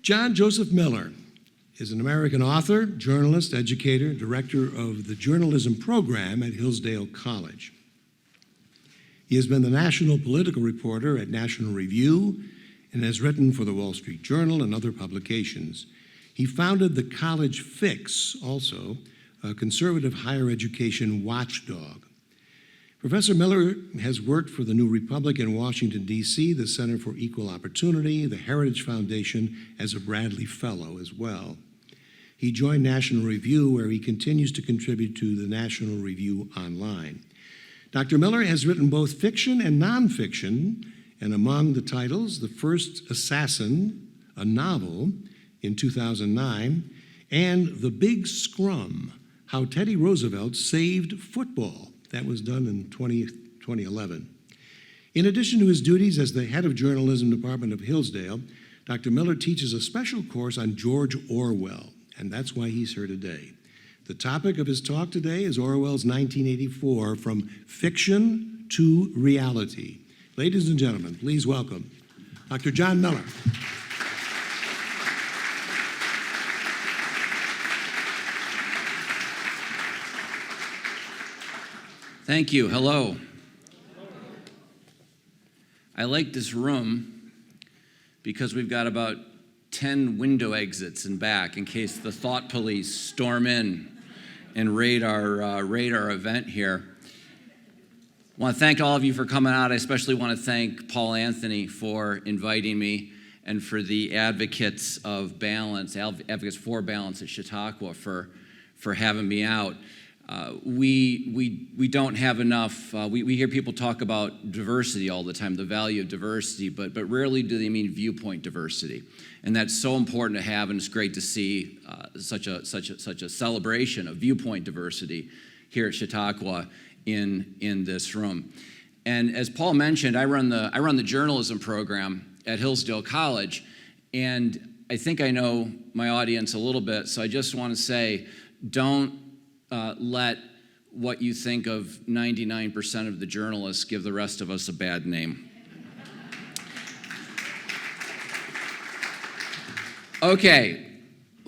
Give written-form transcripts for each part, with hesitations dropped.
John Joseph Miller is an American author, journalist, educator, director of the journalism program at Hillsdale College. He has been the national political reporter at National Review and has written for the Wall Street Journal and other publications. He founded the College Fix, also a conservative higher education watchdog. Professor Miller has worked for the New Republic in Washington, D.C., the Center for Equal Opportunity, the Heritage Foundation, as a Bradley Fellow as well. He joined National Review, where he continues to contribute to the National Review Online. Dr. Miller has written both fiction and nonfiction, and among the titles, The First Assassin, a novel, in 2009, and The Big Scrum, How Teddy Roosevelt Saved Football. That was done in 2011. In addition to his duties as the head of journalism department of Hillsdale, Dr. Miller teaches a special course on George Orwell, and that's why he's here today. The topic of his talk today is Orwell's 1984, From Fiction to Reality. Ladies and gentlemen, please welcome Dr. John Miller. Thank you. Hello. I like this room because we've got about 10 window exits in back in case the thought police storm in and raid our event here. I want to thank all of you for coming out. I especially want to thank Paul Anthony for inviting me and for the advocates of balance, advocates for balance at Chautauqua for having me out. We don't have enough, we hear people talk about diversity all the time, the value of diversity, but rarely do they mean viewpoint diversity. And that's so important to have, and it's great to see such a celebration of viewpoint diversity here at Chautauqua in this room. And as Paul mentioned, I run the journalism program at Hillsdale College, and I think I know my audience a little bit, so I just want to say, don't let what you think of 99% of the journalists give the rest of us a bad name. Okay,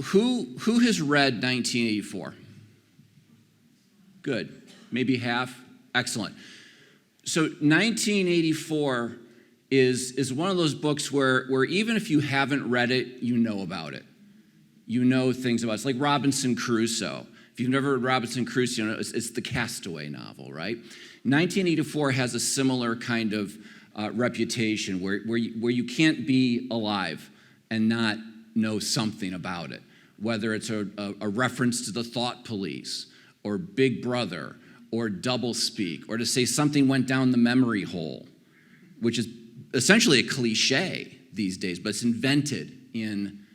who has read 1984? Good, maybe half, excellent. So 1984 is one of those books where even if you haven't read it, you know about it. You know things about it. It's like Robinson Crusoe. If you've never read Robinson Crusoe, you know, it's the Castaway novel, right? 1984 has a similar kind of reputation where you can't be alive and not know something about it, whether it's a reference to the thought police or Big Brother or doublespeak or to say something went down the memory hole, which is essentially a cliche these days, but it's invented in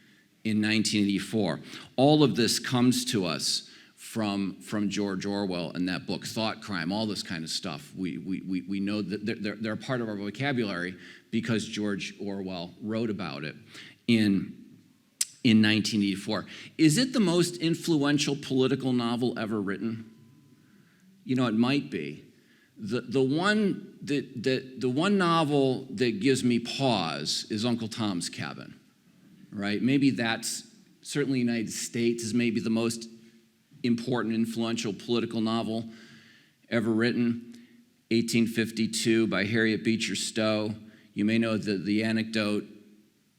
1984. All of this comes to us from George Orwell and that book, Thought Crime, all this kind of stuff. We know that they're part of our vocabulary because George Orwell wrote about it in 1984. Is it the most influential political novel ever written? You know, it might be. The one novel that gives me pause is Uncle Tom's Cabin, right? Maybe that's, certainly United States is maybe the most important, influential political novel ever written. 1852 by Harriet Beecher Stowe. You may know the anecdote,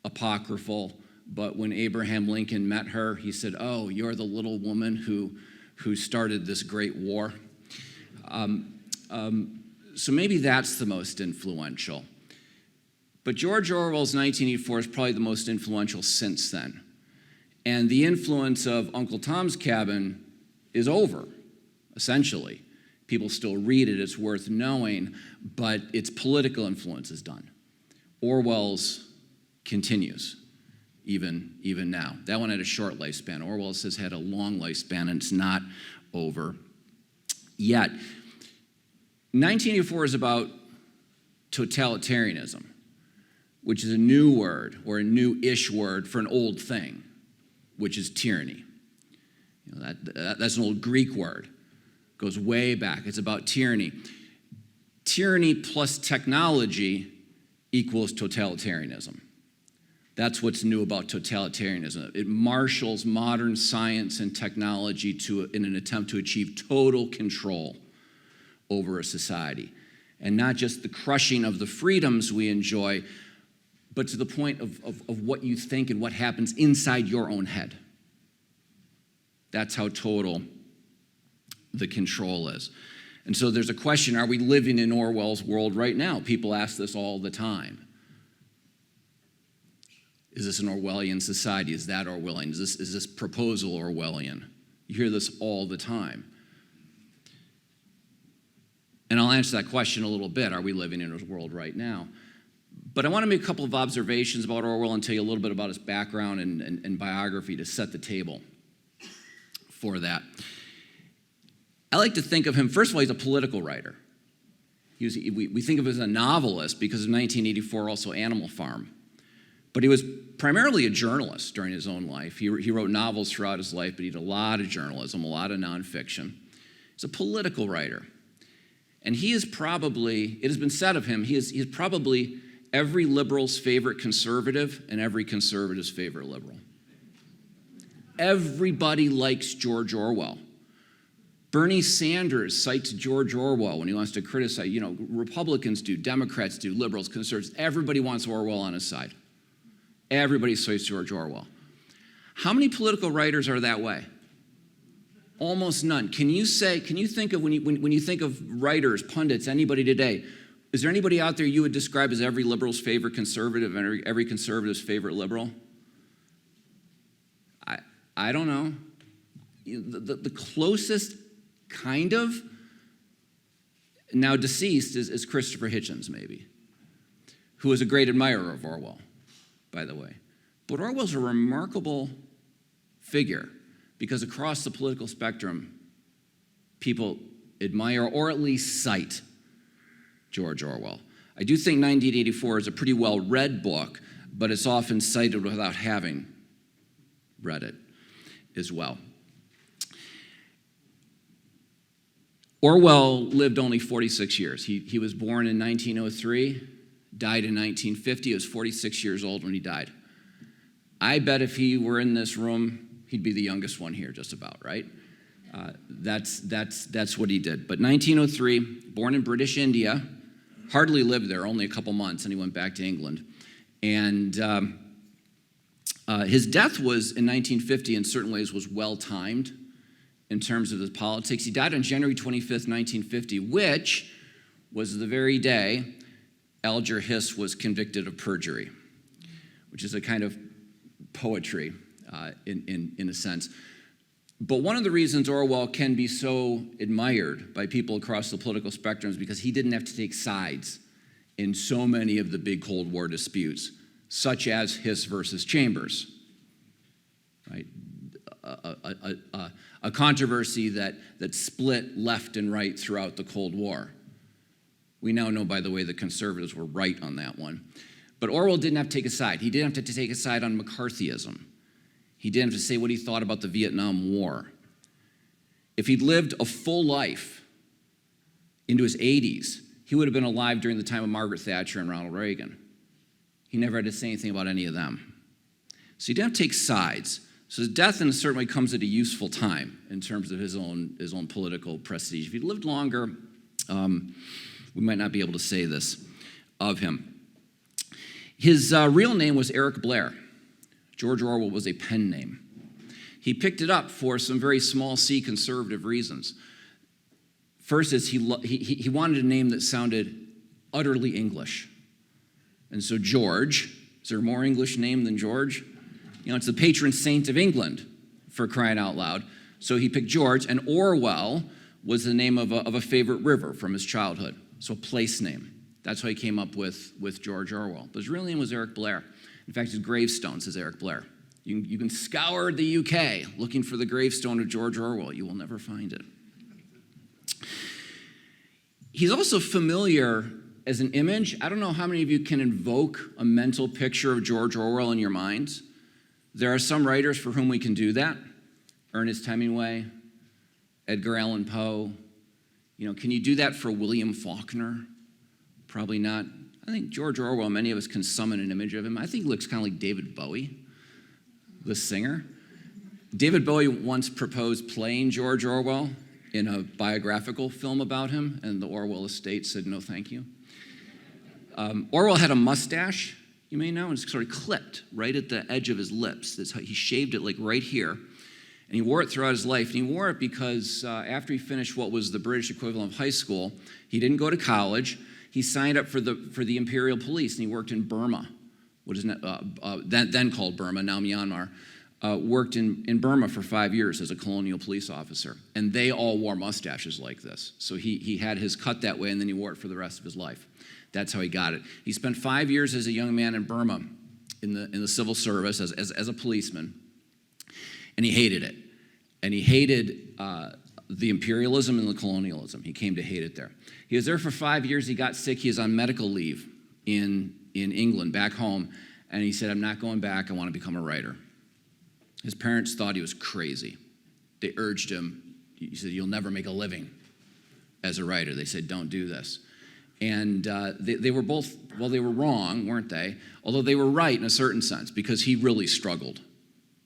apocryphal, but when Abraham Lincoln met her, he said, "Oh, you're the little woman who started this great war." So maybe that's the most influential. But George Orwell's 1984 is probably the most influential since then. And the influence of Uncle Tom's Cabin is over, essentially. People still read it, it's worth knowing, but its political influence is done. Orwell's continues, even now. That one had a short lifespan. Orwell's has had a long lifespan, and it's not over yet. 1984 is about totalitarianism, which is a new word, or a new-ish word for an old thing, which is tyranny. You know, that's an old Greek word. Goes way back. It's about tyranny. Tyranny plus technology equals totalitarianism. That's what's new about totalitarianism. It marshals modern science and technology in an attempt to achieve total control over a society. And not just the crushing of the freedoms we enjoy, but to the point of what you think and what happens inside your own head. That's how total the control is. And so there's a question, are we living in Orwell's world right now? People ask this all the time. Is this an Orwellian society? Is that Orwellian? Is this proposal Orwellian? You hear this all the time. And I'll answer that question a little bit. Are we living in his world right now? But I want to make a couple of observations about Orwell and tell you a little bit about his background and biography to set the table for that. I like to think of him, first of all, he's a political writer. We think of him as a novelist because of 1984, also Animal Farm. But he was primarily a journalist during his own life. He wrote novels throughout his life, but he did a lot of journalism, a lot of nonfiction. He's a political writer. And he is probably, it has been said of him, he is probably every liberal's favorite conservative and every conservative's favorite liberal. Everybody likes George Orwell. Bernie Sanders cites George Orwell when he wants to criticize, Republicans do, Democrats do, liberals, conservatives, everybody wants Orwell on his side. Everybody cites George Orwell. How many political writers are that way? Almost none. Can you think of, when you think of writers, pundits, anybody today, is there anybody out there you would describe as every liberal's favorite conservative and every conservative's favorite liberal? I don't know. The closest kind of, now deceased, is Christopher Hitchens, maybe, who was a great admirer of Orwell, by the way. But Orwell's a remarkable figure because across the political spectrum, people admire or at least cite George Orwell. I do think 1984 is a pretty well-read book, but it's often cited without having read it as well. Orwell lived only 46 years. He was born in 1903, died in 1950. He was 46 years old when he died. I bet if he were in this room, he'd be the youngest one here, just about, right? That's what he did. But 1903, born in British India, hardly lived there, only a couple months, and he went back to England. And his death was in 1950, in certain ways, was well-timed in terms of his politics. He died on January 25th, 1950, which was the very day Alger Hiss was convicted of perjury, which is a kind of poetry in a sense. But one of the reasons Orwell can be so admired by people across the political spectrum is because he didn't have to take sides in so many of the big Cold War disputes, such as Hiss versus Chambers, right? A controversy that split left and right throughout the Cold War. We now know, by the way, the conservatives were right on that one. But Orwell didn't have to take a side. He didn't have to take a side on McCarthyism. He didn't have to say what he thought about the Vietnam War. If he'd lived a full life into his 80s, he would have been alive during the time of Margaret Thatcher and Ronald Reagan. He never had to say anything about any of them. So he didn't have to take sides. So his death in a certain way comes at a useful time in terms of his own political prestige. If he'd lived longer, we might not be able to say this of him. His real name was Eric Blair. George Orwell was a pen name. He picked it up for some very small c conservative reasons. First is he wanted a name that sounded utterly English. And so George, is there a more English name than George? It's the patron saint of England, for crying out loud. So he picked George, and Orwell was the name of a favorite river from his childhood. So a place name. That's how he came up with George Orwell. But his real name was Eric Blair. In fact, his gravestone says Eric Blair. You can scour the UK looking for the gravestone of George Orwell. You will never find it. He's also familiar as an image. I don't know how many of you can invoke a mental picture of George Orwell in your minds. There are some writers for whom we can do that. Ernest Hemingway, Edgar Allan Poe. Can you do that for William Faulkner? Probably not. I think George Orwell, many of us can summon an image of him. I think he looks kind of like David Bowie, the singer. David Bowie once proposed playing George Orwell in a biographical film about him, and the Orwell estate said, no, thank you. Orwell had a mustache, you may know, and it's sort of clipped right at the edge of his lips. That's how he shaved it, like right here. And he wore it throughout his life. And he wore it because after he finished what was the British equivalent of high school, he didn't go to college. He signed up for the Imperial Police, and he worked in Burma, what is then called Burma, now Myanmar. Worked in Burma for 5 years as a colonial police officer. And they all wore mustaches like this. So he had his cut that way, and then he wore it for the rest of his life. That's how he got it. He spent 5 years as a young man in Burma in the civil service as a policeman. And he hated it. And he hated the imperialism and the colonialism. He came to hate it there. He was there for 5 years. He got sick. He was on medical leave in England, back home. And he said, I'm not going back. I want to become a writer. His parents thought he was crazy. They urged him. He said, you'll never make a living as a writer. They said, don't do this. And they were both, well, they were wrong, weren't they? Although they were right in a certain sense, because he really struggled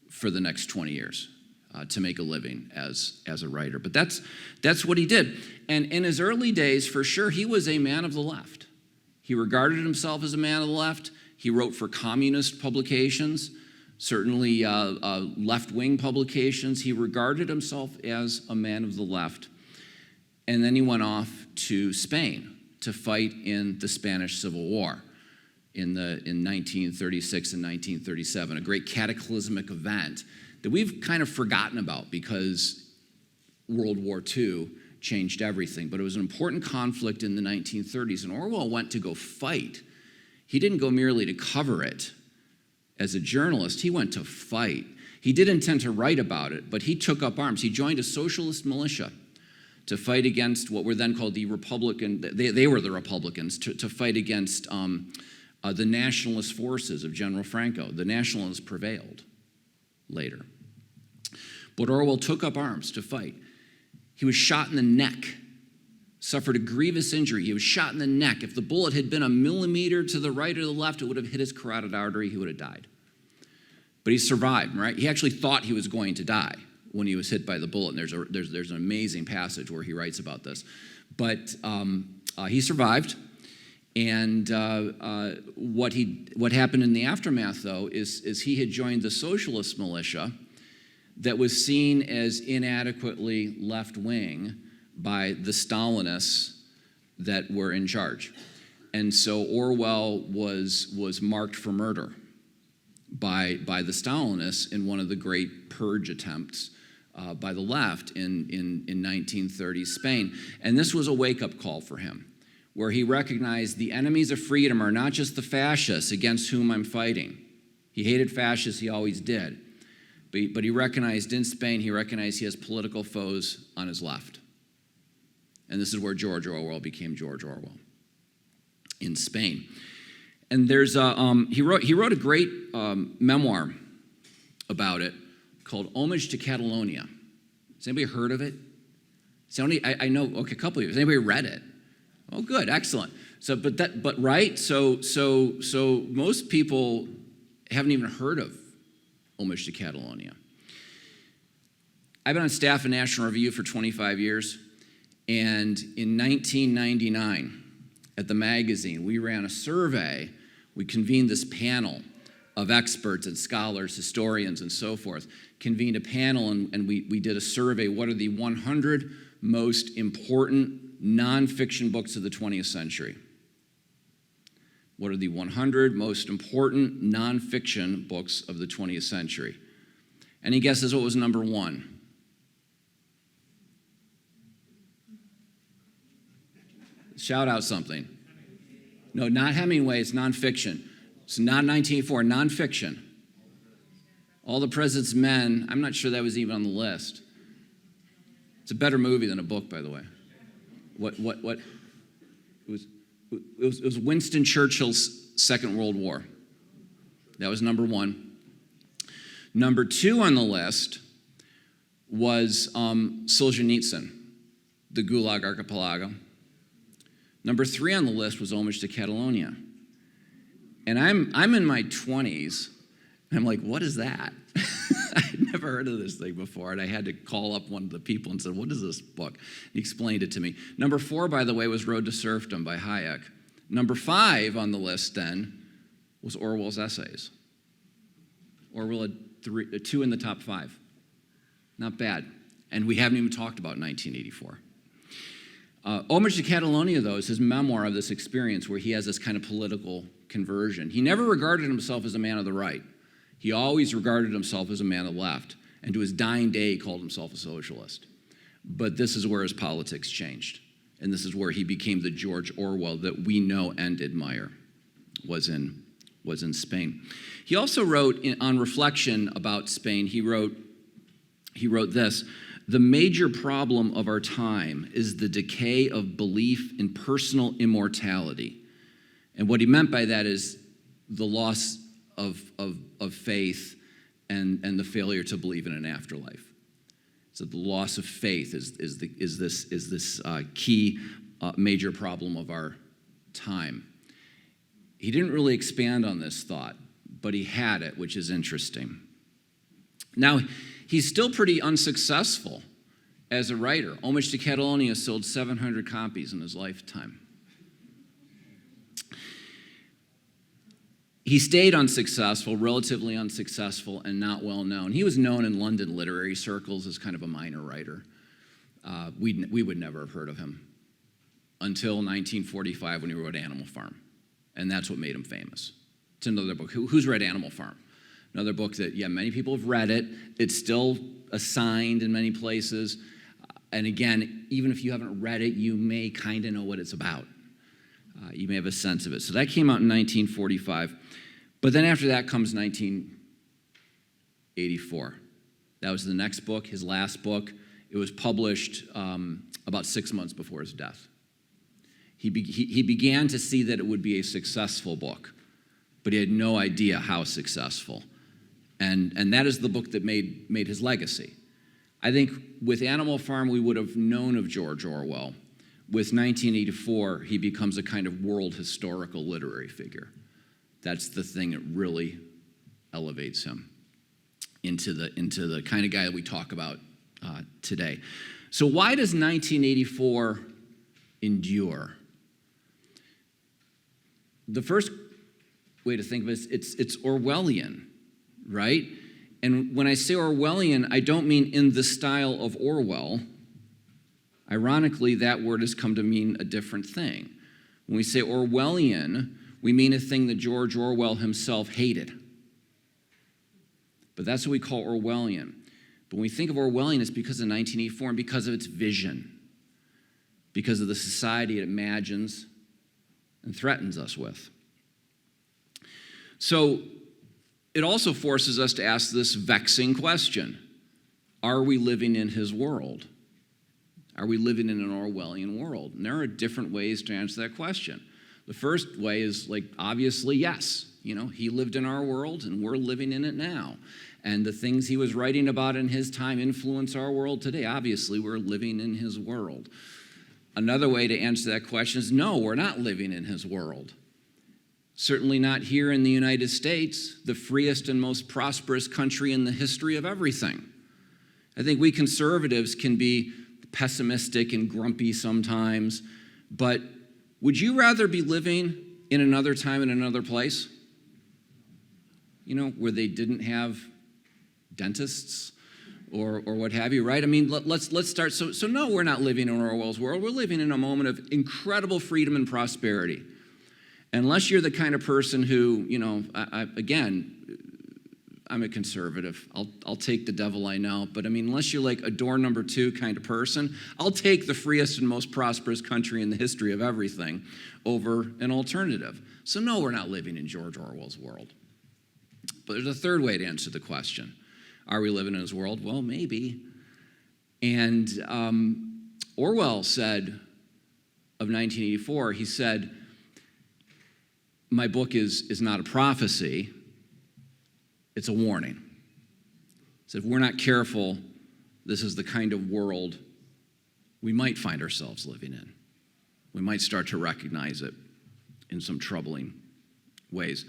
for the next 20 years to make a living as a writer. But that's what he did. And in his early days, for sure, he was a man of the left. He regarded himself as a man of the left. He wrote for communist publications, certainly left-wing publications. He regarded himself as a man of the left. And then he went off to Spain to fight in the Spanish Civil War in 1936 and 1937, a great cataclysmic event that we've kind of forgotten about because World War II changed everything. But it was an important conflict in the 1930s, and Orwell went to go fight. He didn't go merely to cover it. As a journalist, he went to fight. He did intend to write about it, but he took up arms. He joined a socialist militia to fight against what were then called the Republican, they were the Republicans, to fight against the nationalist forces of General Franco. The nationalists prevailed later. But Orwell took up arms to fight. He was shot in the neck, suffered a grievous injury. He was shot in the neck. If the bullet had been a millimeter to the right or the left, it would have hit his carotid artery. He would have died. But he survived, right? He actually thought he was going to die when he was hit by the bullet. And there's an amazing passage where he writes about this. But he survived. And what happened in the aftermath, though, is he had joined the socialist militia that was seen as inadequately left-wing by the Stalinists that were in charge. And so Orwell was marked for murder by the Stalinists in one of the great purge attempts by the left in 1930s Spain. And this was a wake-up call for him, where he recognized the enemies of freedom are not just the fascists against whom I'm fighting. He hated fascists, he always did. But he recognized in Spain, he recognized he has political foes on his left. And this is where George Orwell became George Orwell, in Spain. And there's he wrote a great memoir about it called Homage to Catalonia. Has anybody heard of it? I know, okay, a couple of you. Has anybody read it? Oh, good, excellent. So, but right? So most people haven't even heard of Homage to Catalonia. I've been on staff at National Review for 25 years, and in 1999, at the magazine, we ran a survey. We convened this panel of experts and scholars, historians, and so forth, convened a panel, and we did a survey. What are the 100 most important nonfiction books of the 20th century? What are the 100 most important nonfiction books of the 20th century? Any guesses what was number one? Shout out something. No, not Hemingway, it's nonfiction. It's not 1984, nonfiction. All the President's Men, I'm not sure that was even on the list. It's a better movie than a book, by the way. It was Winston Churchill's Second World War. That was number one. Number two on the list was Solzhenitsyn, the Gulag Archipelago. Number 3 on the list was Homage to Catalonia. And I'm in my 20s, and I'm like, what is that? I had never heard of this thing before, and I had to call up one of the people and said, what is this book? He explained it to me. Number 4, by the way, was Road to Serfdom by Hayek. Number 5 on the list then was Orwell's essays. Orwell had 2 in the top 5. Not bad. And we haven't even talked about 1984. Homage to Catalonia, though, is his memoir of this experience where he has this kind of political conversion. He never regarded himself as a man of the right. He always regarded himself as a man of the left, and to his dying day, he called himself a socialist. But this is where his politics changed, and this is where he became the George Orwell that we know and admire, was in Spain. He also wrote, on reflection about Spain, he wrote this: the major problem of our time is the decay of belief in personal immortality. And what he meant by that is the loss of faith and the failure to believe in an afterlife. So the loss of faith is this key major problem of our time. He didn't really expand on this thought, but he had it, which is interesting. Now, he's still pretty unsuccessful as a writer. Homage to Catalonia sold 700 copies in his lifetime. He stayed unsuccessful, relatively unsuccessful, and not well known. He was known in London literary circles as kind of a minor writer. We would never have heard of him until 1945 when he wrote Animal Farm, and that's what made him famous. It's another book. Who's read Animal Farm? Another book that, many people have read it. It's still assigned in many places. And again, even if you haven't read it, you may kind of know what it's about. You may have a sense of it. So that came out in 1945. But then after that comes 1984. That was the next book, his last book. It was published about 6 months before his death. He began to see that it would be a successful book, but he had no idea how successful. And that is the book that made his legacy. I think with Animal Farm, we would have known of George Orwell. With 1984, he becomes a kind of world historical literary figure. That's the thing that really elevates him into the kind of guy that we talk about today. So why does 1984 endure? The first way to think of it is it's Orwellian, right? And when I say Orwellian, I don't mean in the style of Orwell. Ironically, that word has come to mean a different thing. When we say Orwellian, we mean a thing that George Orwell himself hated. But that's what we call Orwellian. But when we think of Orwellian, it's because of 1984 and because of its vision, because of the society it imagines and threatens us with. So it also forces us to ask this vexing question: are we living in his world? Are we living in an Orwellian world? And there are different ways to answer that question. The first way is, obviously, yes. He lived in our world, and we're living in it now. And the things he was writing about in his time influence our world today. Obviously, we're living in his world. Another way to answer that question is, no, we're not living in his world. Certainly not here in the United States, the freest and most prosperous country in the history of everything. I think we conservatives can be pessimistic and grumpy sometimes, but would you rather be living in another time in another place? Where they didn't have dentists or what have you, right? I mean, let's start. So no, we're not living in Orwell's world. We're living in a moment of incredible freedom and prosperity. Unless you're the kind of person who, again, I'm a conservative. I'll take the devil I know. But unless you're like a door number 2 kind of person, I'll take the freest and most prosperous country in the history of everything over an alternative. So no, we're not living in George Orwell's world. But there's a third way to answer the question. Are we living in his world? Well, maybe. And Orwell said of 1984, he said, my book is not a prophecy. It's a warning. So if we're not careful, this is the kind of world we might find ourselves living in. we might start to recognize it in some troubling ways.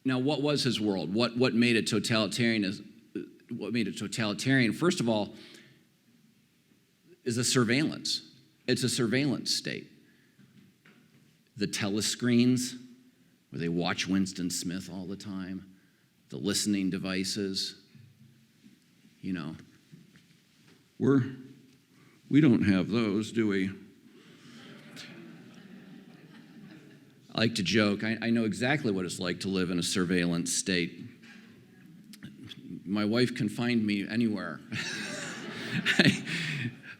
Now, what was his world? What made it totalitarian? What made it totalitarian? First of all, is a surveillance. It's a surveillance state. The telescreens, where they watch Winston Smith all the time, the listening devices, you know. We don't have those, do we? I like to joke, I know exactly what it's like to live in a surveillance state. My wife can find me anywhere.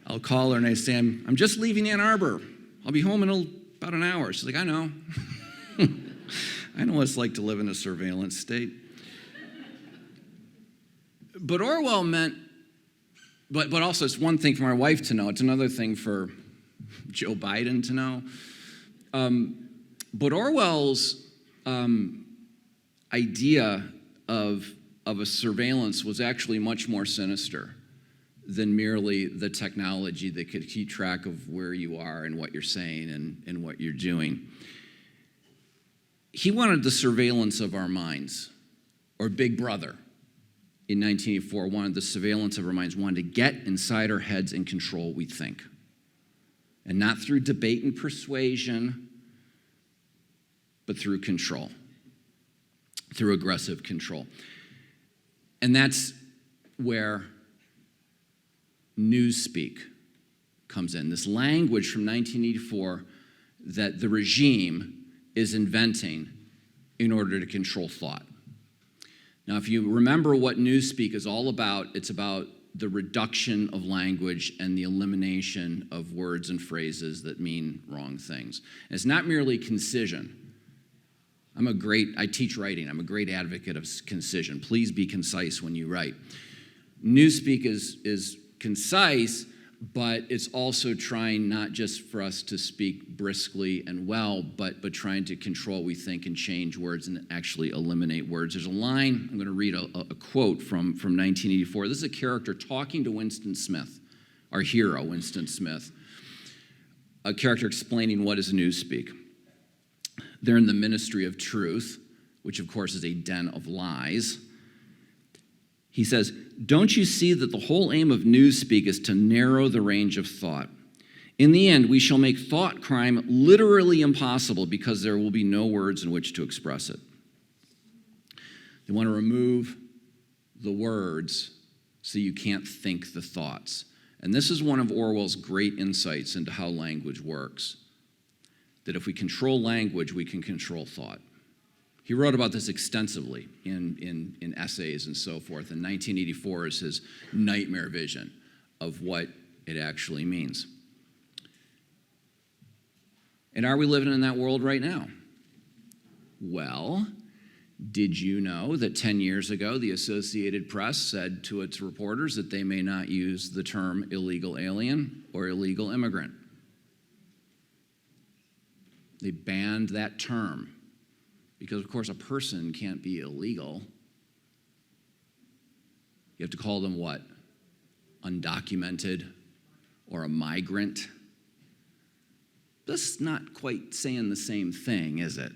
I'll call her and I say, I'm just leaving Ann Arbor. I'll be home in about an hour. She's like, I know. I know what it's like to live in a surveillance state. But Orwell meant, but also it's one thing for my wife to know. It's another thing for Joe Biden to know. But Orwell's idea of a surveillance was actually much more sinister than merely the technology that could keep track of where you are and what you're saying and what you're doing. He wanted the surveillance of our minds, or Big Brother in 1984 wanted the surveillance of our minds, wanted to get inside our heads and control what we think. And not through debate and persuasion, but through control, through aggressive control. And that's where newspeak comes in. This language from 1984 that the regime is inventing in order to control thought. Now, if you remember what newspeak is all about, it's about the reduction of language and the elimination of words and phrases that mean wrong things. And it's not merely concision. I teach writing. I'm a great advocate of concision. Please be concise when you write. Newspeak is concise, but it's also trying not just for us to speak briskly and well, but trying to control what we think and change words and actually eliminate words. There's a line, I'm going to read a quote from 1984. This is a character talking to Winston Smith, our hero, Winston Smith, a character explaining what is newspeak. They're in the ministry of truth, which of course is a den of lies. He says, "Don't you see that the whole aim of newspeak is to narrow the range of thought? In the end, we shall make thought crime literally impossible because there will be no words in which to express it." They want to remove the words so you can't think the thoughts. And this is one of Orwell's great insights into how language works. That if we control language, we can control thought. He wrote about this extensively in essays and so forth, and 1984 is his nightmare vision of what it actually means. And are we living in that world right now? Well, did you know that 10 years ago, the Associated Press said to its reporters that they may not use the term illegal alien or illegal immigrant? They banned that term because, of course, a person can't be illegal. You have to call them what? Undocumented or a migrant? That's not quite saying the same thing, is it?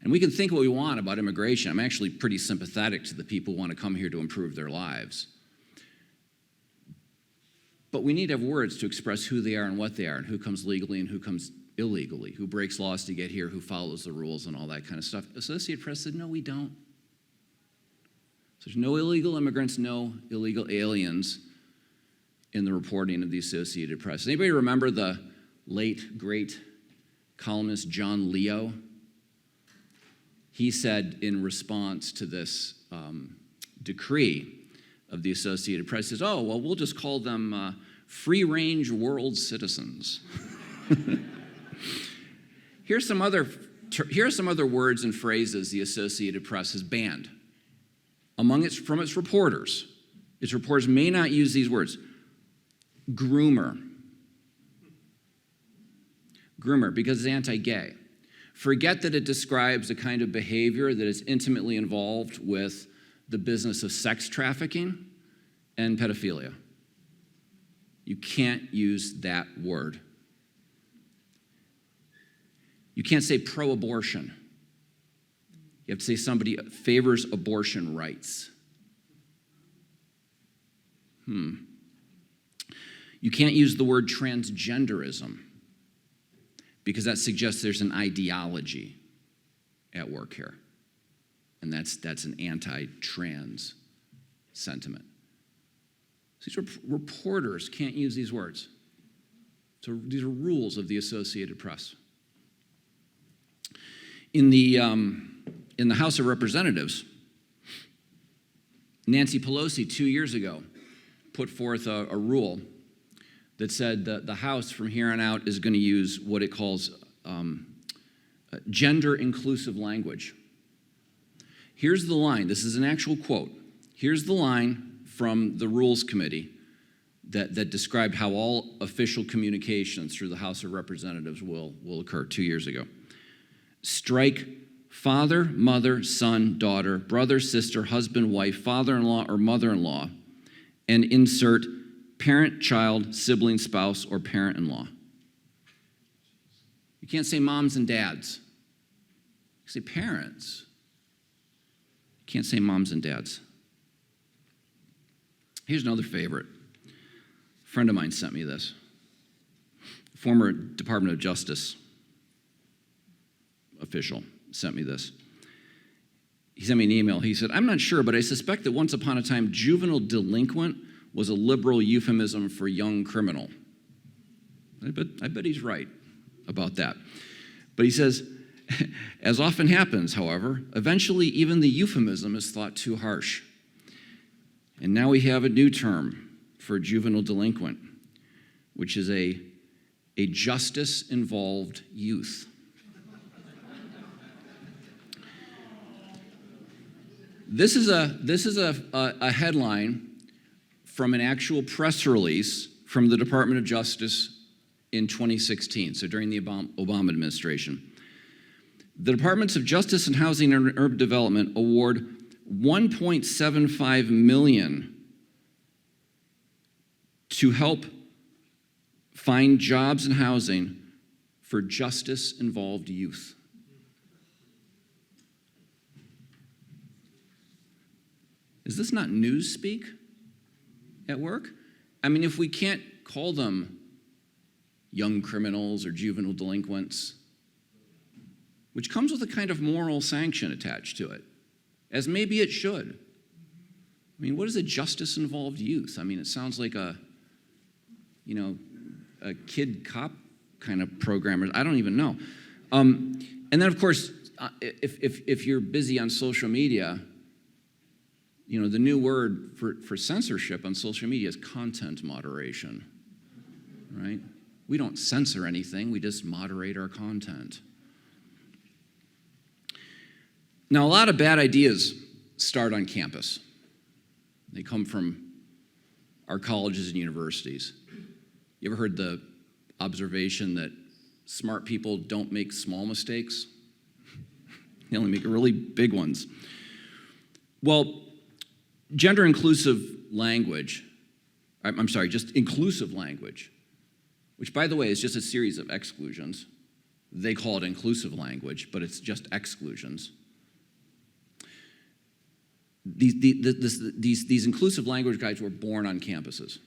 And we can think what we want about immigration. I'm actually pretty sympathetic to the people who want to come here to improve their lives. But we need to have words to express who they are and what they are, and who comes legally and who comes illegally, who breaks laws to get here, who follows the rules and all that kind of stuff. Associated Press said, no, we don't. So there's no illegal immigrants, no illegal aliens in the reporting of the Associated Press. Anybody remember the late, great columnist John Leo? He said in response to this decree of the Associated Press, says, oh, well, we'll just call them free-range world citizens. Here are some other words and phrases the Associated Press has banned from its reporters. Its reporters may not use these words. Groomer, because it's anti-gay. Forget that it describes a kind of behavior that is intimately involved with the business of sex trafficking and pedophilia. You can't use that word. You can't say pro-abortion. You have to say somebody favors abortion rights. You can't use the word transgenderism because that suggests there's an ideology at work here. And that's an anti-trans sentiment. These reporters can't use these words. So these are rules of the Associated Press. In the House of Representatives, Nancy Pelosi 2 years ago put forth a rule that said that the House from here on out is going to use what it calls gender-inclusive language. Here's the line. This is an actual quote. Here's the line from the Rules Committee that described how all official communications through the House of Representatives will occur 2 years ago. Strike father, mother, son, daughter, brother, sister, husband, wife, father-in-law, or mother-in-law, and insert parent, child, sibling, spouse, or parent-in-law. You can't say moms and dads. You say parents. You can't say moms and dads. Here's another favorite. A friend of mine sent me this. Former Department of Justice official sent me this. He sent me an email. He said, "I'm not sure, but I suspect that once upon a time, juvenile delinquent was a liberal euphemism for young criminal." I bet he's right about that. But he says, as often happens, however, eventually even the euphemism is thought too harsh. And now we have a new term for juvenile delinquent, which is a justice-involved youth. This is a headline from an actual press release from the Department of Justice in 2016, so during the Obama administration. The Departments of Justice and Housing and Urban Development award $1.75 million to help find jobs and housing for justice-involved youth. Is this not newspeak at work? I mean, if we can't call them young criminals or juvenile delinquents, which comes with a kind of moral sanction attached to it, as maybe it should. I mean, what is a justice-involved youth? I mean, it sounds like a kid cop kind of program. I don't even know. And then, of course, if you're busy on social media, the new word for censorship on social media is content moderation, right? We don't censor anything, we just moderate our content. Now, a lot of bad ideas start on campus. They come from our colleges and universities. You ever heard the observation that smart people don't make small mistakes? They only make really big ones. Well, gender-inclusive language, just inclusive language, which, by the way, is just a series of exclusions. They call it inclusive language, but it's just exclusions. These inclusive language guides were born on campuses.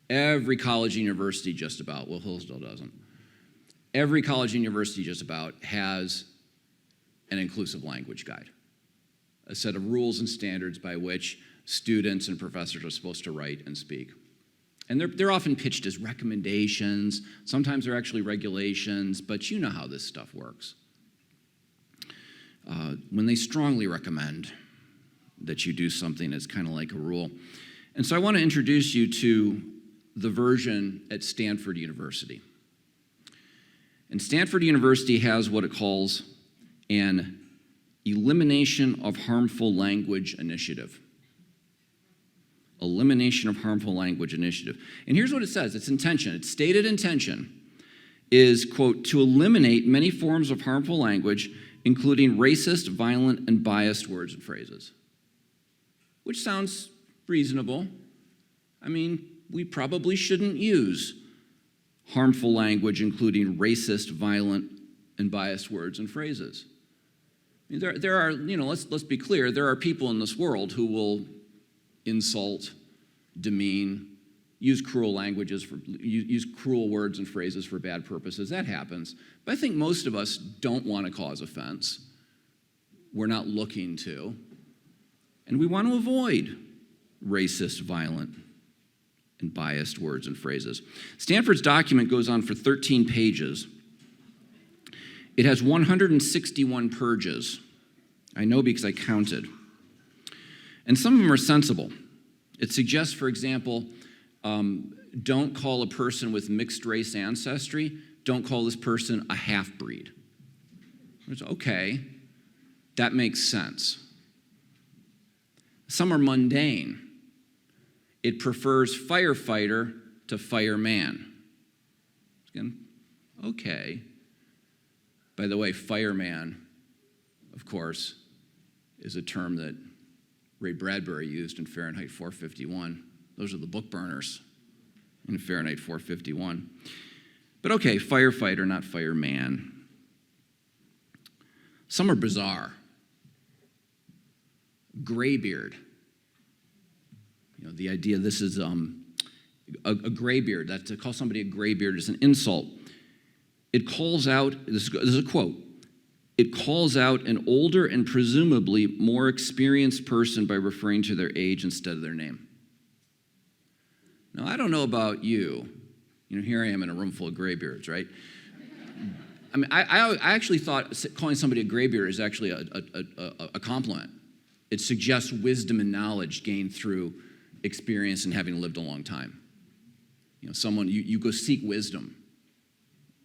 Every college and university just about, well, Hillsdale doesn't. Every college and university just about has an inclusive language guide, a set of rules and standards by which students and professors are supposed to write and speak. And they're often pitched as recommendations. Sometimes they're actually regulations, but you know how this stuff works. When they strongly recommend that you do something, it's kind of like a rule. And so I want to introduce you to the version at Stanford University. And Stanford University has what it calls an Elimination of Harmful Language Initiative. Elimination of Harmful Language Initiative. And here's what it says. Its intention, its stated intention is, quote, to eliminate many forms of harmful language, including racist, violent, and biased words and phrases. Which sounds reasonable. I mean, we probably shouldn't use harmful language, including racist, violent, and biased words and phrases. I mean, there are, let's be clear, there are people in this world who will insult, demean, use cruel words and phrases for bad purposes. That happens. But I think most of us don't want to cause offense. We're not looking to. And we want to avoid racist, violent, and biased words and phrases. Stanford's document goes on for 13 pages. It has 161 purges. I know because I counted. And some of them are sensible. It suggests, for example, don't call a person with mixed race ancestry, don't call this person a half-breed. It's okay, that makes sense. Some are mundane. It prefers firefighter to fireman. Again, okay. By the way, fireman, of course, is a term that Ray Bradbury used in Fahrenheit 451. Those are the book burners in Fahrenheit 451. But okay, firefighter, not fireman. Some are bizarre. Graybeard. The idea this is a graybeard, that to call somebody a graybeard is an insult. It calls out, this is a quote, it calls out an older and presumably more experienced person by referring to their age instead of their name. Now, I don't know about you. Here I am in a room full of graybeards, right? I mean, I actually thought calling somebody a graybeard is actually a compliment. It suggests wisdom and knowledge gained through experience and having lived a long time. Someone, you go seek wisdom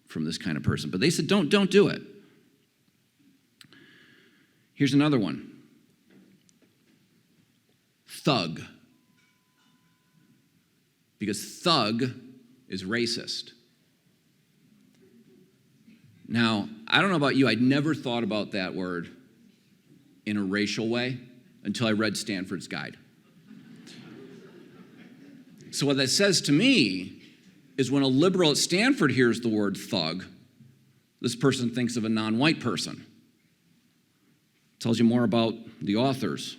from this kind of person. But they said, don't do it. Here's another one. Thug. Because thug is racist. Now, I don't know about you, I'd never thought about that word in a racial way until I read Stanford's guide. So what that says to me is when a liberal at Stanford hears the word thug, this person thinks of a non-white person. Tells you more about the authors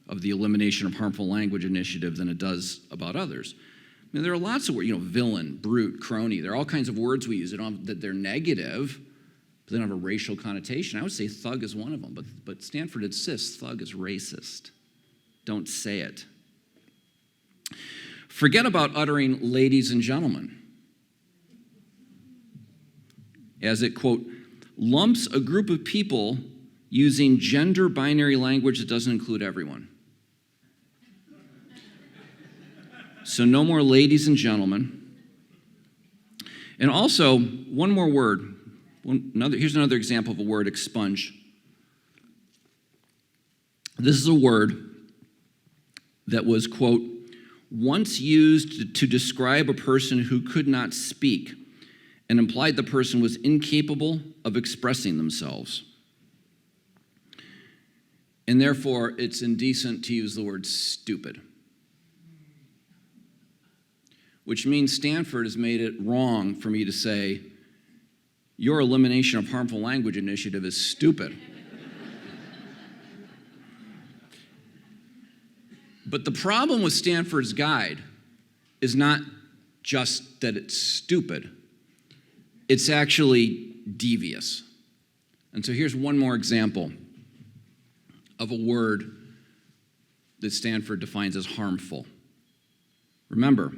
of the Elimination of Harmful Language initiative than it does about others. I mean, there are lots of words, villain, brute, crony. There are all kinds of words we use that they're negative, but they don't have a racial connotation. I would say thug is one of them, but Stanford insists thug is racist. Don't say it. Forget about uttering ladies and gentlemen, as it, quote, lumps a group of people using gender binary language that doesn't include everyone. So no more ladies and gentlemen. And also, one more word. Here's another example of a word, expunge. This is a word that was, quote, once used to describe a person who could not speak and implied the person was incapable of expressing themselves. And therefore, it's indecent to use the word stupid. Which means Stanford has made it wrong for me to say, your elimination of harmful language initiative is stupid. But the problem with Stanford's guide is not just that it's stupid. It's actually devious. And so here's one more example of a word that Stanford defines as harmful. Remember,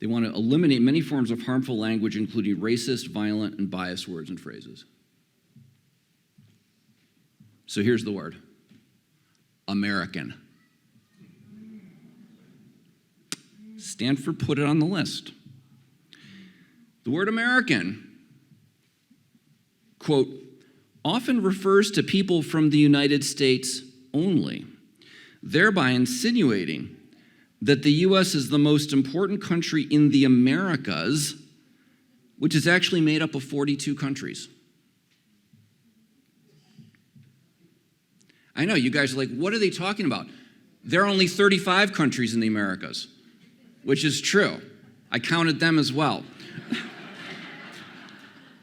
they want to eliminate many forms of harmful language, including racist, violent, and biased words and phrases. So here's the word. American. Stanford put it on the list. The word American, quote, often refers to people from the United States only, thereby insinuating that the U.S. is the most important country in the Americas, which is actually made up of 42 countries. I know, you guys are like, what are they talking about? There are only 35 countries in the Americas, which is true. I counted them as well.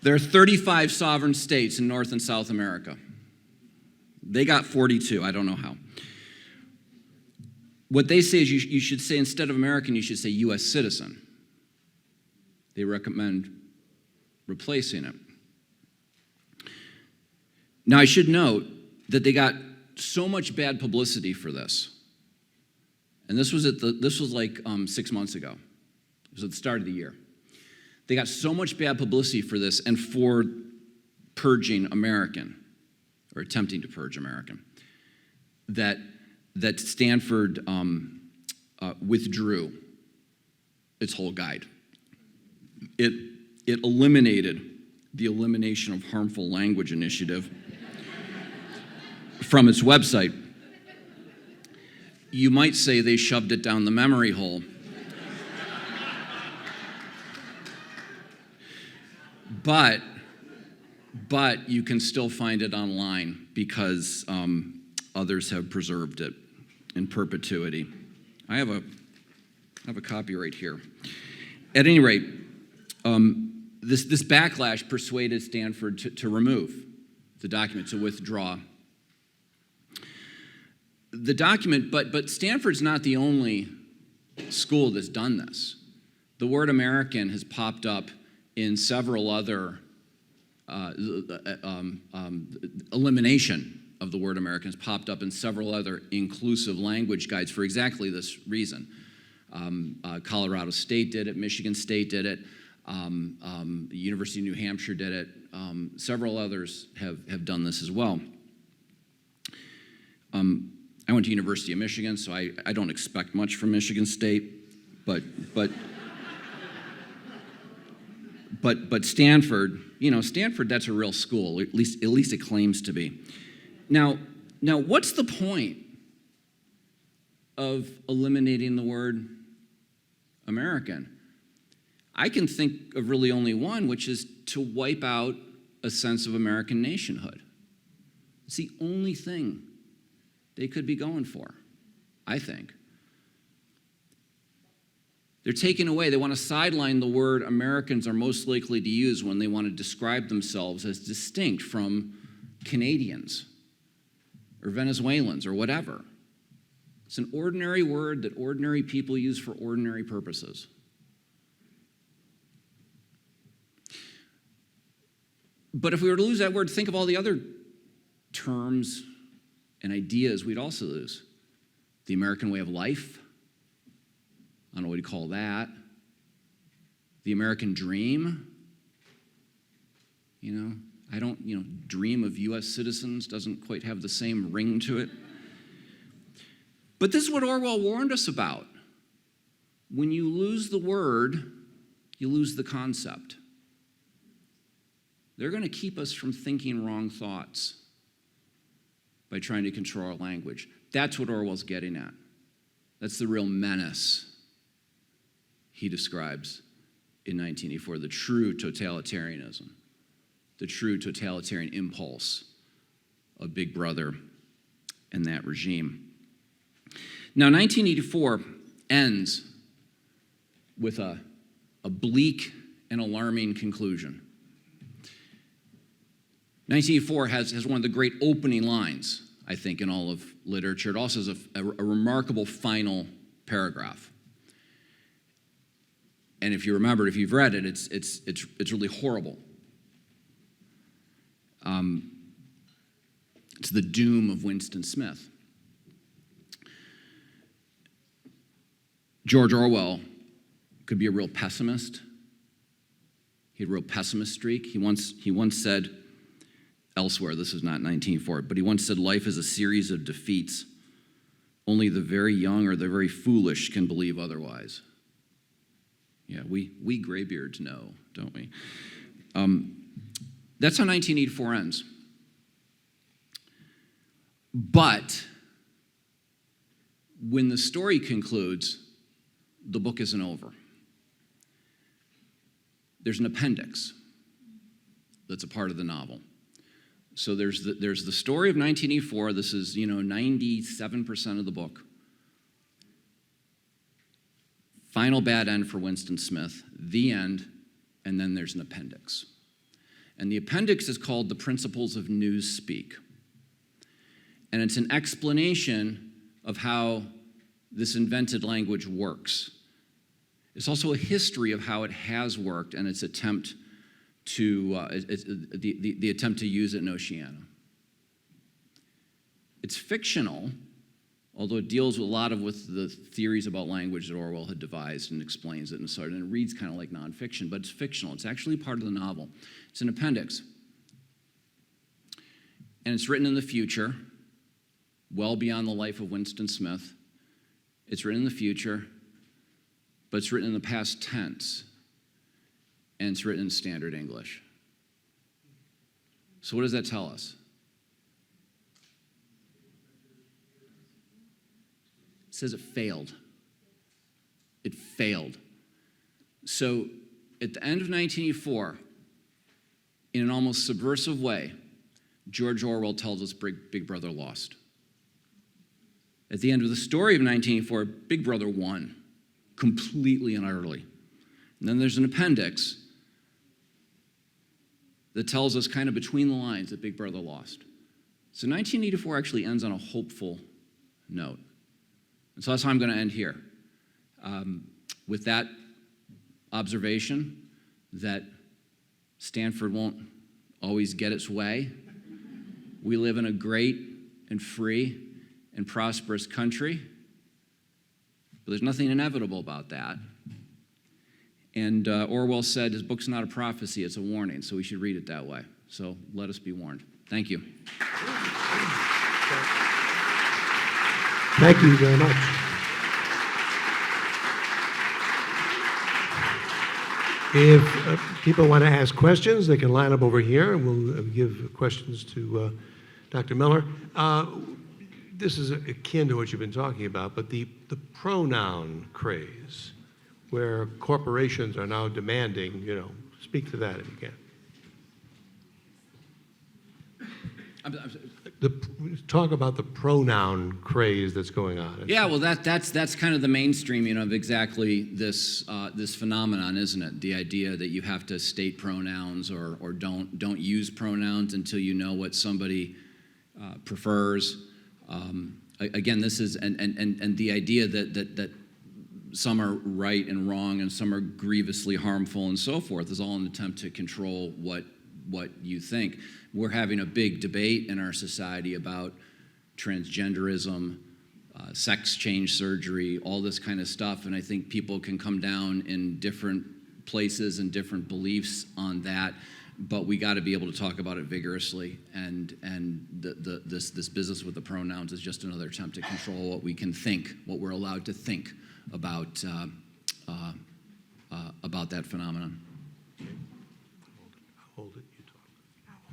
There are 35 sovereign states in North and South America. They got 42. I don't know how. What they say is you should say, instead of American, you should say U.S. citizen. They recommend replacing it. Now, I should note that they got so much bad publicity for this. And this was like 6 months ago. It was at the start of the year. They got so much bad publicity for this and for purging American, or attempting to purge American, that Stanford withdrew its whole guide. It eliminated the Elimination of Harmful Language initiative from its website. You might say they shoved it down the memory hole. But you can still find it online because others have preserved it in perpetuity. I have a copy right here. At any rate, this backlash persuaded Stanford to remove the document, to withdraw the document. But Stanford's not the only school that's done this. The word American has popped up in several other elimination of the word American has popped up in several other inclusive language guides for exactly this reason. Colorado State did it, Michigan State did it, the University of New Hampshire did it, several others have done this as well. I went to University of Michigan, so I don't expect much from Michigan State, but Stanford, Stanford, that's a real school, at least it claims to be. Now, what's the point of eliminating the word American? I can think of really only one, which is to wipe out a sense of American nationhood. It's the only thing they could be going for, I think. They're taking away, they want to sideline the word Americans are most likely to use when they want to describe themselves as distinct from Canadians or Venezuelans or whatever. It's an ordinary word that ordinary people use for ordinary purposes. But if we were to lose that word, think of all the other terms and ideas we'd also lose. The American way of life. I don't know what you call that. The American dream. I don't, dream of U.S. citizens doesn't quite have the same ring to it. But this is what Orwell warned us about. When you lose the word, you lose the concept. They're going to keep us from thinking wrong thoughts by trying to control our language. That's what Orwell's getting at. That's the real menace he describes in 1984, the true totalitarianism, the true totalitarian impulse of Big Brother and that regime. Now, 1984 ends with a bleak and alarming conclusion. 1984 has one of the great opening lines, I think, in all of literature. It also has a remarkable final paragraph. And if you remember, if you've read it, it's really horrible. It's the doom of Winston Smith. George Orwell could be a real pessimist. He had a real pessimist streak. He once said elsewhere, this is not 1904, but he once said, life is a series of defeats. Only the very young or the very foolish can believe otherwise. Yeah, we graybeards know, don't we? That's how 1984 ends. But when the story concludes, the book isn't over. There's an appendix that's a part of the novel. So there's the story of 1984. This is 97% of the book. final bad end for Winston Smith, the end, and then there's an appendix. And the appendix is called The Principles of Newspeak. And it's an explanation of how this invented language works. It's also a history of how it has worked and its attempt to, the attempt to use it in Oceania. It's fictional, although it deals with a lot of with the theories about language that Orwell had devised and explains it and sort of, and it reads kind of like nonfiction, but it's fictional. It's actually part of the novel. It's an appendix. And it's written in the future, well beyond the life of Winston Smith. It's written in the future, but it's written in the past tense, and it's written in standard English. So what does that tell us? It says it failed. It failed. So at the end of 1984, in an almost subversive way, George Orwell tells us Big Brother lost. At the end of the story of 1984, Big Brother won, completely and utterly. And then there's an appendix that tells us kind of between the lines that Big Brother lost. So 1984 actually ends on a hopeful note. And so that's how I'm going to end here. With that observation that Stanford won't always get its way. We live in a great and free and prosperous country, but there's nothing inevitable about that. And Orwell said his book's not a prophecy, it's a warning, so we should read it that way. So let us be warned. Thank you. Thank you very much. If people want to ask questions, they can line up over here, and we'll give questions to Dr. Miller. This is akin to what you've been talking about, but the pronoun craze, where corporations are now demanding, speak to that if you can. Talk about the pronoun craze that's going on. Yeah, well, that's kind of the mainstreaming of exactly this this phenomenon, isn't it? The idea that you have to state pronouns or don't use pronouns until you know what somebody prefers. Again, this is and the idea that some are right and wrong and some are grievously harmful and so forth is all an attempt to control what you think. We're having a big debate in our society about transgenderism, sex change surgery, all this kind of stuff, and I think people can come down in different places and different beliefs on that, but we got to be able to talk about it vigorously, and this business with the pronouns is just another attempt to control what we can think, what we're allowed to think about that phenomenon. Hold it, you talk.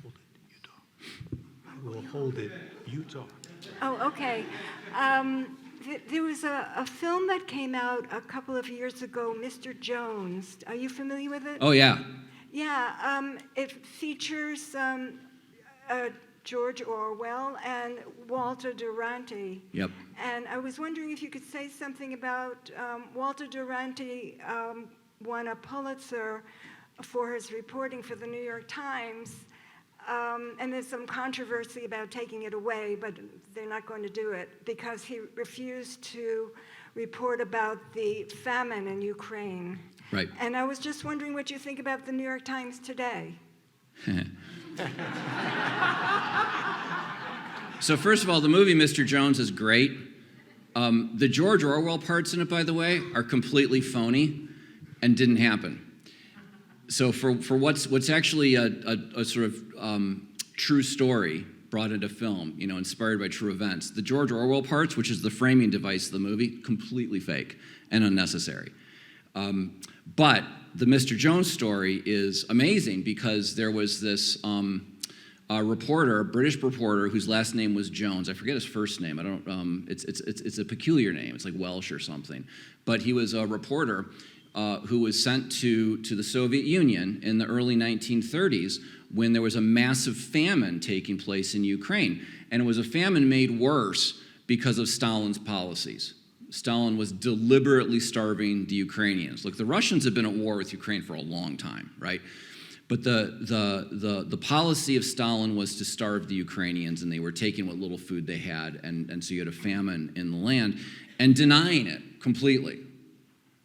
Hold it, you talk. I will hold it, you talk. Oh, okay. There was a film that came out a couple of years ago, Mr. Jones. Are you familiar with it? Oh, yeah. Yeah, it features George Orwell and Walter Duranty. Yep. And I was wondering if you could say something about Walter Duranty won a Pulitzer for his reporting for the New York Times. And there's some controversy about taking it away, but they're not going to do it because he refused to report about the famine in Ukraine. Right. And I was just wondering what you think about the New York Times today. So first of all, the movie Mr. Jones is great. The George Orwell parts in it, by the way, are completely phony and didn't happen. So for what's actually a sort of true story brought into film, inspired by true events, the George Orwell parts, which is the framing device of the movie, completely fake and unnecessary. But the Mr. Jones story is amazing because there was this a British reporter whose last name was Jones. I forget his first name. I don't. It's a peculiar name. It's like Welsh or something. But he was a reporter who was sent to the Soviet Union in the early 1930s when there was a massive famine taking place in Ukraine. And it was a famine made worse because of Stalin's policies. Stalin was deliberately starving the Ukrainians. Look, the Russians have been at war with Ukraine for a long time, right? But the policy of Stalin was to starve the Ukrainians, and they were taking what little food they had, and so you had a famine in the land, and denying it completely.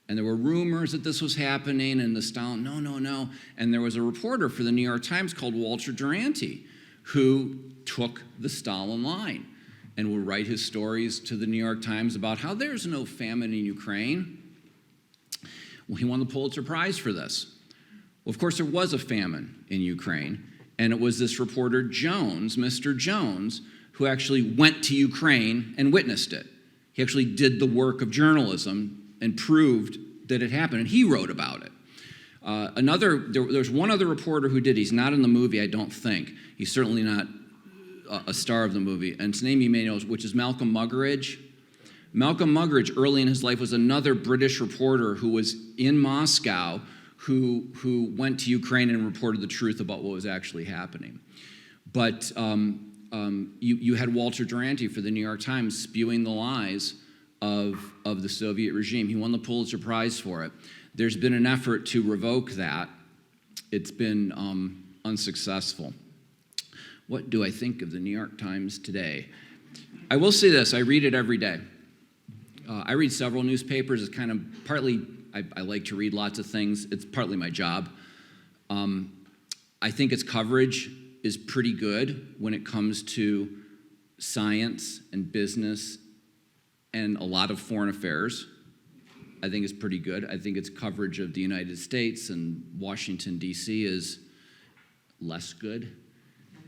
And there were rumors that this was happening, and the Stalin, no. And there was a reporter for the New York Times called Walter Duranty, who took the Stalin line and would write his stories to the New York Times about how there's no famine in Ukraine. Well, he won the Pulitzer Prize for this. Well, of course, there was a famine in Ukraine, and it was this reporter Jones, Mr. Jones, who actually went to Ukraine and witnessed it. He actually did the work of journalism and proved that it happened, and he wrote about it. There's one other reporter who did. He's not in the movie, I don't think. He's certainly not a star of the movie, and his name you may know, which is Malcolm Muggeridge. Malcolm Muggeridge, early in his life, was another British reporter who was in Moscow, who went to Ukraine and reported the truth about what was actually happening. But you had Walter Duranty for the New York Times spewing the lies of the Soviet regime. He won the Pulitzer Prize for it. There's been an effort to revoke that. It's been unsuccessful. What do I think of the New York Times today? I will say this, I read it every day. I read several newspapers. It's kind of partly, I like to read lots of things. It's partly my job. I think its coverage is pretty good when it comes to science and business and a lot of foreign affairs. I think it's pretty good. I think its coverage of the United States and Washington, D.C. is less good.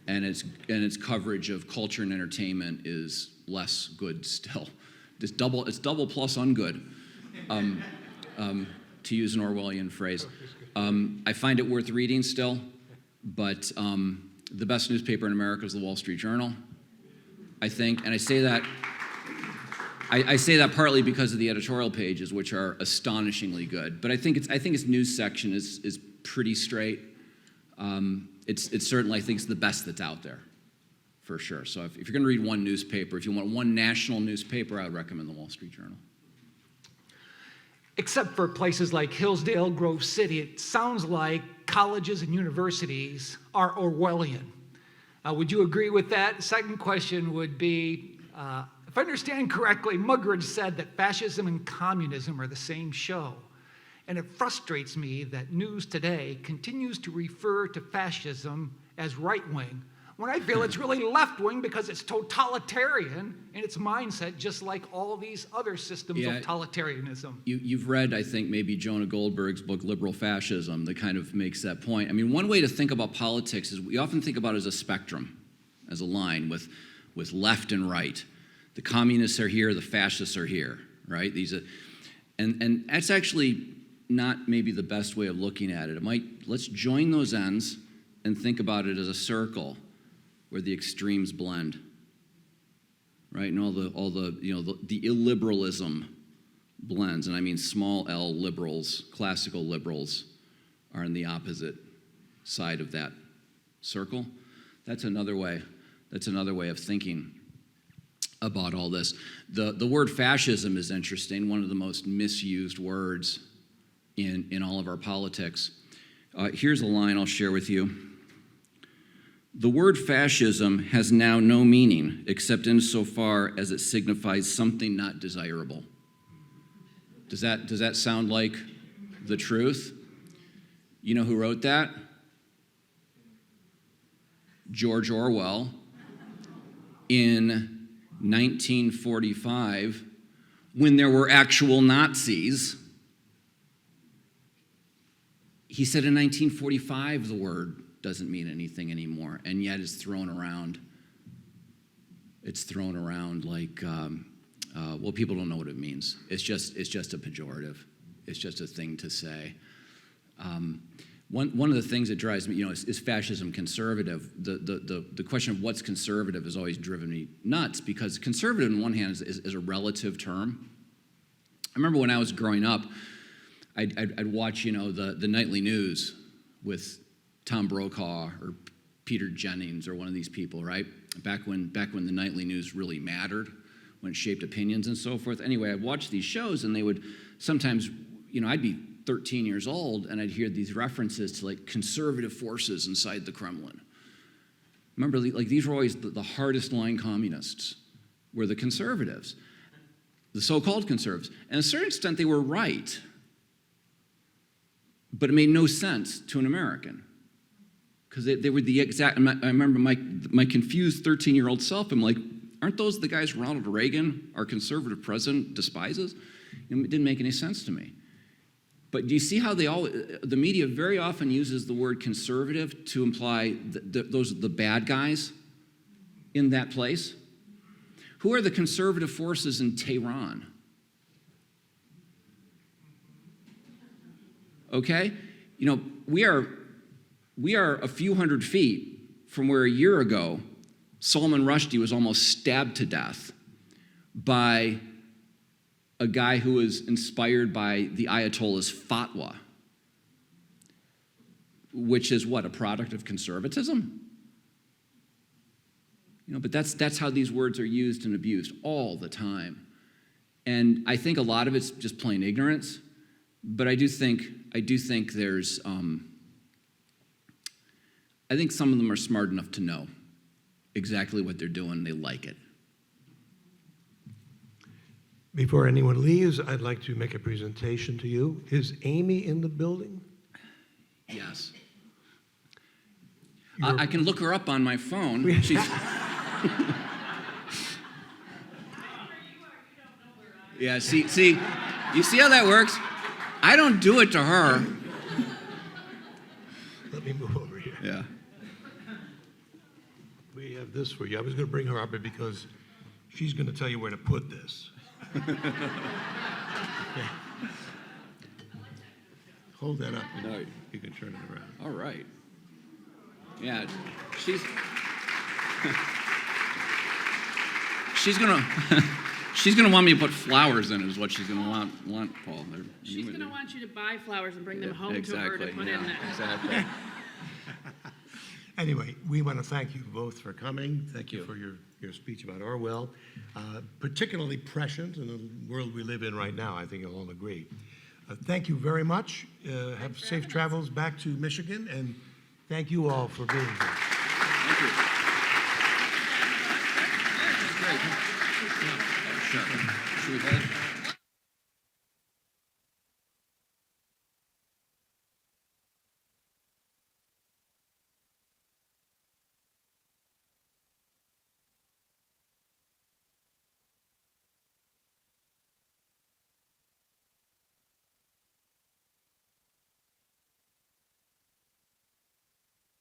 And its coverage of culture and entertainment is less good still. It's double plus ungood, to use an Orwellian phrase. I find it worth reading still, but the best newspaper in America is the Wall Street Journal, I think. And I say that partly because of the editorial pages, which are astonishingly good. But I think its news section is pretty straight. It's certainly, I think, it's the best that's out there, for sure. So if you're going to read one newspaper, if you want one national newspaper, I would recommend the Wall Street Journal. Except for places like Hillsdale, Grove City, it sounds like colleges and universities are Orwellian. Would you agree with that? Second question would be, if I understand correctly, Muggeridge said that fascism and communism are the same show. And it frustrates me that news today continues to refer to fascism as right-wing, when I feel it's really left-wing because it's totalitarian in its mindset, just like all these other systems of totalitarianism. You've read, I think, maybe Jonah Goldberg's book, Liberal Fascism, that kind of makes that point. I mean, one way to think about politics is we often think about it as a spectrum, as a line with left and right. The communists are here, the fascists are here, right? And that's actually not maybe the best way of looking at it. Let's join those ends and think about it as a circle where the extremes blend, right? And all the illiberalism blends, and I mean small L liberals, classical liberals, are on the opposite side of that circle. That's another way of thinking about all this. The word fascism is interesting, one of the most misused words in all of our politics. Here's a line I'll share with you. The word fascism has now no meaning except insofar as it signifies something not desirable. Does that sound like the truth? You know who wrote that? George Orwell in 1945, when there were actual Nazis. He said in 1945 the word doesn't mean anything anymore, and yet it's thrown around. It's thrown around like, well, people don't know what it means. It's just a pejorative. It's just a thing to say. One of the things that drives me, is fascism conservative? The question of what's conservative has always driven me nuts, because conservative on one hand is a relative term. I remember when I was growing up, I'd watch, the nightly news with Tom Brokaw or Peter Jennings or one of these people, right? Back when the nightly news really mattered, when it shaped opinions and so forth. Anyway, I'd watch these shows, and they would sometimes, I'd be 13 years old, and I'd hear these references to like conservative forces inside the Kremlin. Remember, like these were always the hardest line communists, were the conservatives, the so-called conservatives. And to a certain extent, they were right, but it made no sense to an American. Because they were the exact, I remember my confused 13-year-old self, I'm like, aren't those the guys Ronald Reagan, our conservative president, despises? It didn't make any sense to me. But do you see how the media very often uses the word conservative to imply those are the bad guys in that place? Who are the conservative forces in Tehran? Okay? We are a few hundred feet from where a year ago Salman Rushdie was almost stabbed to death by a guy who was inspired by the Ayatollah's fatwa, which is what, a product of conservatism? But that's how these words are used and abused all the time. And I think a lot of it's just plain ignorance, but I do think there's, I think some of them are smart enough to know exactly what they're doing. They like it. Before anyone leaves, I'd like to make a presentation to you. Is Amy in the building? Yes. I can look her up on my phone. She's... Yeah, see, you see how that works? I don't do it to her. Let me move over here. Yeah. We have this for you. I was going to bring her up here because she's going to tell you where to put this. Okay. Hold that up. No. You can turn it around. All right. Yeah, she's gonna want me to put flowers in it. Is what she's gonna want, Paul. She's gonna want you to buy flowers and bring them home to her to put in there. Exactly. Anyway, we want to thank you both for coming. Thank you for your speech about Orwell. Particularly prescient in the world we live in right now, I think you'll all agree. Thank you very much. Have safe travels back to Michigan, and thank you all for being here. Thank you. Great. Sure. Should we hold?